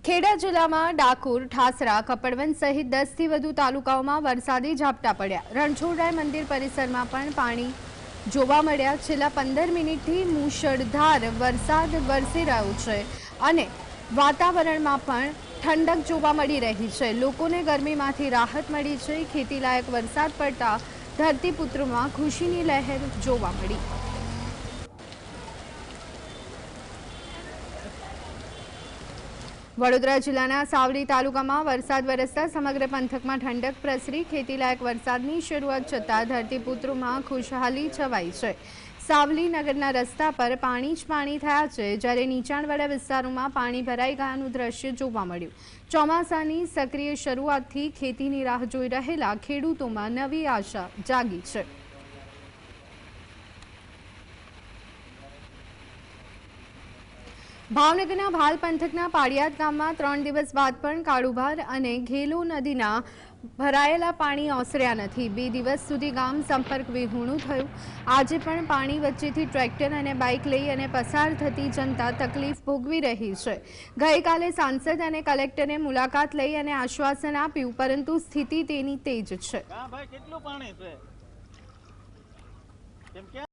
ખેડા જિલ્લામાં ડાકોર, ઠાસરા, કપડવંજ સહિત 10 થી વધુ તાલુકાઓમાં વરસાદી ઝાપટા પડ્યા। રણછોડરાય મંદિર પરિસરમાં પણ પાણી જોવા મળ્યા। છેલ્લા 15 મિનિટથી મુશળધાર વરસાદ વરસી રહ્યો છે અને વાતાવરણમાં પણ ઠંડક જોવા મળી રહી છે। લોકોને ગરમીમાંથી રાહત મળી છે। ખેતીલાયક વરસાદ પડતા ધરતીપુત્રોમાં ખુશીની લહેર જોવા મળી। વડોદરા જિલ્લાના સાવલી તાલુકામાં વરસાદ વરસતા સમગ્ર પંથકમાં ઠંડક પ્રસરી। ખેતીલાયક વરસાદની શરૂઆત થતાં ધરતીપુત્રોમાં ખુશહાલી છવાઈ છે। સાવલી નગરના રસ્તા પર પાણી જ પાણી થયા છે, જ્યારે નીચાણવાળા વિસ્તારોમાં પાણી ભરાઈ ગયાનું દ્રશ્ય જોવા મળ્યું। ચોમાસાની સક્રિય શરૂઆતથી ખેતીની રાહ જોઈ રહેલા ખેડૂતોમાં નવી આશા જાગી છે। ભાવનગરના ભાલ પંથકના પાળિયાદ ગામમાં 3 દિવસ બાદ પણ કાળુભાર અને ઘેલો નદીના ભરાયેલા પાણી ઓસર્યા નથી। 2 દિવસ સુધી ગામ સંપર્ક વિહોણું થયું। આજે પણ પાણી વચ્ચેથી ટ્રેક્ટર અને બાઇક લઈ અને પસાર થતી જનતા તકલીફ ભોગવી રહી છે। ગઈકાલે સાંસદ અને કલેક્ટરે મુલાકાત લઈ અને આશ્વાસન આપ્યું, પરંતુ સ્થિતિ તેની તે જ છે।